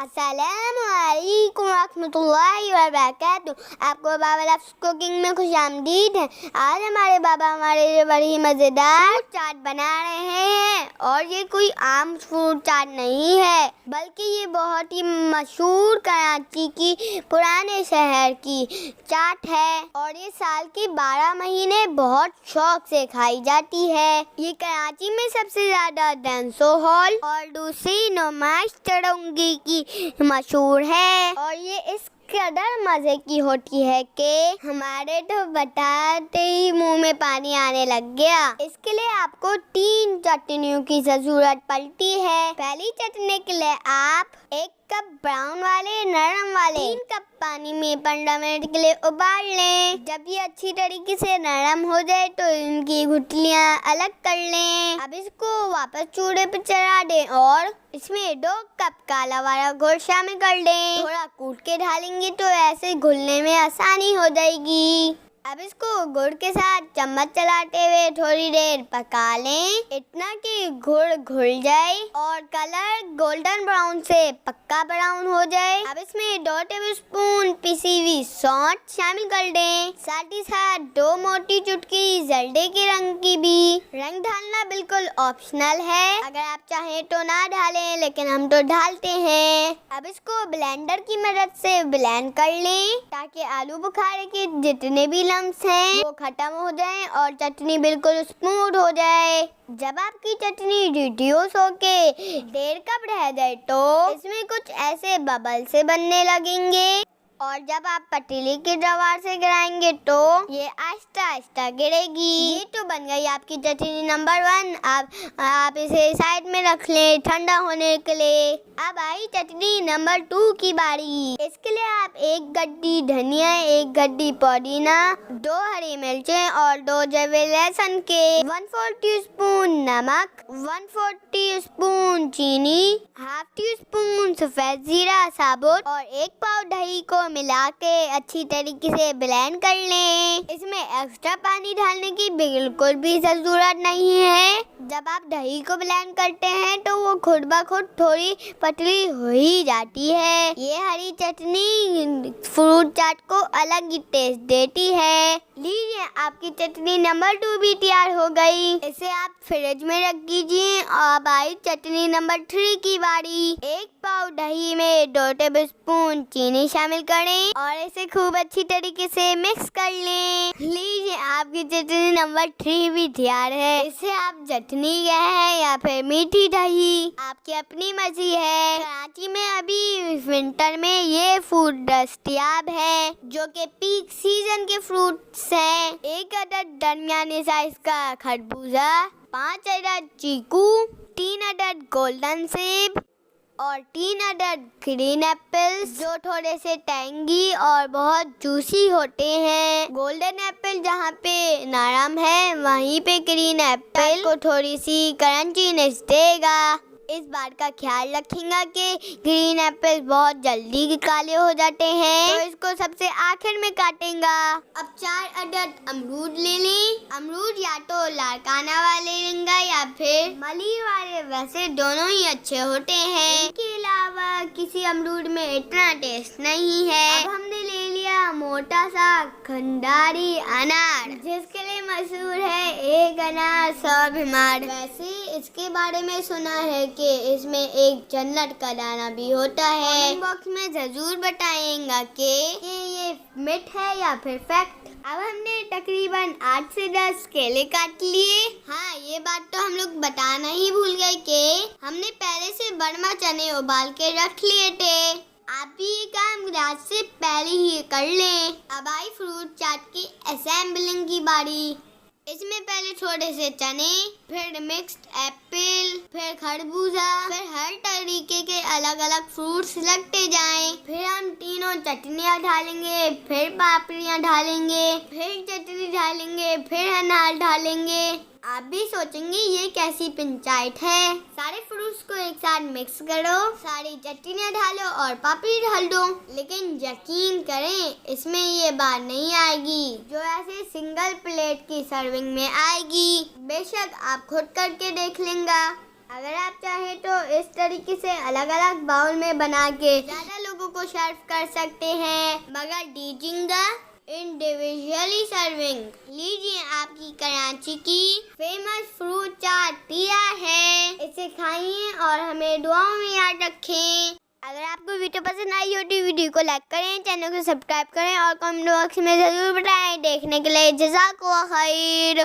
अस्सलामुअलैकुम रहमतुल्लाहि व बरकातुहू। आपको बाबा लफ्ज़ कुकिंग में खुशामदीद है। आज हमारे बाबा हमारे लिए बड़ी मज़ेदार चाट बना रहे हैं और ये कोई आम फ्रूट चाट नहीं है, बल्कि ये बहुत ही मशहूर कराची की पुराने शहर की चाट है और ये साल के 12 महीने बहुत शौक से खाई जाती है। ये कराची में सबसे ज्यादा डेंसो हॉल और दूसरी नुमाइश चढ़ोंगी की मशहूर है और ये इस कदर मजे की होती है कि हमारे तो बताते ही मुंह में पानी आने लग गया। इसके लिए आपको 3 चटनियों की जरूरत पड़ती है। पहली चटनी के लिए आप 1 कप ब्राउन वाले नरम वाले 3 कप पानी में 15 मिनट के लिए उबाल लें। जब ये अच्छी तरीके से नरम हो जाए तो इनकी गुठलियां अलग कर लें। अब इसको वापस चूल्हे पे चढ़ा दें और इसमें 2 कप काला वाला गुड़ शामिल कर दें। थोड़ा कूट के डालेंगे तो ऐसे घुलने में आसानी हो जाएगी। अब इसको गुड़ के साथ चम्मच चलाते हुए थोड़ी देर पका लें, इतना कि गुड़ घुल जाए और कलर गोल्डन ब्राउन से पक्का ब्राउन हो जाए। अब इसमें 2 टेबलस्पून पिसी हुई सौंठ शामिल कर दें, साथ ही साथ 2 मोटी चुटकी जर्दे के रंग की भी। रंग डालना बिल्कुल ऑप्शनल है, अगर आप चाहें तो ना डालें, लेकिन हम तो डालते हैं। अब इसको ब्लेंडर की मदद से ब्लेंड कर लें ताकि आलू बुखारे के जितने भी लम्स हैं वो खत्म हो जाएं और चटनी बिल्कुल स्मूथ हो जाए। जब आपकी चटनी रिड्यूस होके 1.5 कप रह जाए तो इसमें कुछ ऐसे बबल से बनने लगेंगे और जब आप पतीली की दवार से गिराएंगे तो ये आहिस्ता आहिस्ता गिरेगी। ये तो बन गई आपकी चटनी नंबर 1। आप इसे साइड में रख लें ठंडा होने के लिए। अब आई चटनी नंबर 2 की बारी। इसके लिए आप 1 गड्डी धनिया, 1 गड्डी पुदीना, 2 हरी मिर्चें और 2 जवे लहसुन के, 1/4 टीस्पून नमक, 1/4 टीस्पून चीनी, हाफ टीस्पून सफेद जीरा साबुत और 1 पाव दही को मिला के अच्छी तरीके से ब्लेंड कर लें। इसमें एक्स्ट्रा पानी डालने की बिल्कुल भी जरूरत नहीं है। जब आप दही को ब्लेंड करते हैं तो वो खुद ब खुद थोड़ी पतली हो ही जाती है। ये हरी चटनी फ्रूट चाट को अलग ही टेस्ट देती है। लीजिए, आपकी चटनी नंबर 2 भी तैयार हो गई। इसे आप फ्रिज में रख दीजिए। अब आई चटनी नंबर 3 की बारी। 1 पाव दही में 2 टेबलस्पून चीनी शामिल करें और इसे खूब अच्छी तरीके से मिक्स कर लें। लीजिए, आपकी चटनी नंबर 3 भी तैयार है। इसे आप चटनी कहें या फिर मीठी दही, आपकी अपनी मर्जी है। कराची में अभी विंटर में ये फ्रूट दस्तयाब है जो कि पीक सीजन के फ्रूट्स हैं। 1 अदद दरमियाने साइज का खरबूजा, 5 अदद चीकू, 3 अदद गोल्डन सेब और 3 अदद ग्रीन एप्पल्स जो थोड़े से टैंगी और बहुत जूसी होते हैं। गोल्डन एप्पल जहाँ पे नरम है वहीं पे ग्रीन एप्पल को थोड़ी सी क्रंचीनेस देगा। इस बात का ख्याल रखेंगे कि ग्रीन एप्पल बहुत जल्दी काले हो जाते हैं, तो इसको सबसे आखिर में काटेंगा। अब 4 अदद अमरूद ले लें। अमरूद या तो लारकाना वाले लेंगे या फिर मली वाले, वैसे दोनों ही अच्छे होते हैं। इनके अलावा किसी अमरूद में इतना टेस्ट नहीं है। अब हमने ले लिया मोटा सा खंडारी अनार, जिसके लिए मशहूर है 1 अनार 100 बीमार। वैसे इसके बारे में सुना है कि इसमें एक जन्नत का दाना भी होता है। कमेंट बॉक्स में जरूर बताएंगा कि ये मिथ है या फिर फैक्ट। अब हमने तकरीबन 8 से 10 केले काट लिए। हाँ, ये बात तो हम लोग बताना ही भूल गए कि हमने पहले से बर्मा चने उबाल के रख लिए थे। आप भी ये काम रात से पहले ही कर लें। अब आई फ्रूट चाट की असेंबलिंग की बारी। इसमें पहले थोड़े से चने, फिर मिक्स्ड एप्पल, फिर खरबूजा, फिर हर तरीके के अलग अलग फ्रूट्स लगते जाएं। फिर हम तीनों चटनियाँ डालेंगे, फिर पापड़ियाँ डालेंगे, फिर चटनी डालेंगे, फिर अनार डालेंगे। आप भी सोचेंगे ये कैसी पंचायत है। सारे फ्रूट्स को एक साथ मिक्स करो, सारी चटनियाँ डालो और पापड़ी डाल दो। लेकिन यकीन करें, इसमें ये बात नहीं आएगी जो ऐसे सिंगल प्लेट की सर्विंग में आएगी। बेशक आप खुद करके देख लेंगे। अगर आप चाहें तो इस तरीके से अलग अलग बाउल में बना के ज़्यादा लोगों को सर्व कर सकते हैं, मगर डीजिंग द इंडिविजुअली सर्विंग। लीजिए आपकी कराची की फेमस फ्रूट चाट तैयार है। इसे खाइए और हमें दुआओं में याद रखें। अगर आपको वीडियो पसंद आई हो तो वीडियो को लाइक करें, चैनल को सब्सक्राइब करें और कमेंट बॉक्स में ज़रूर बताएं। देखने के लिए जज़ाकल्लाह खैर।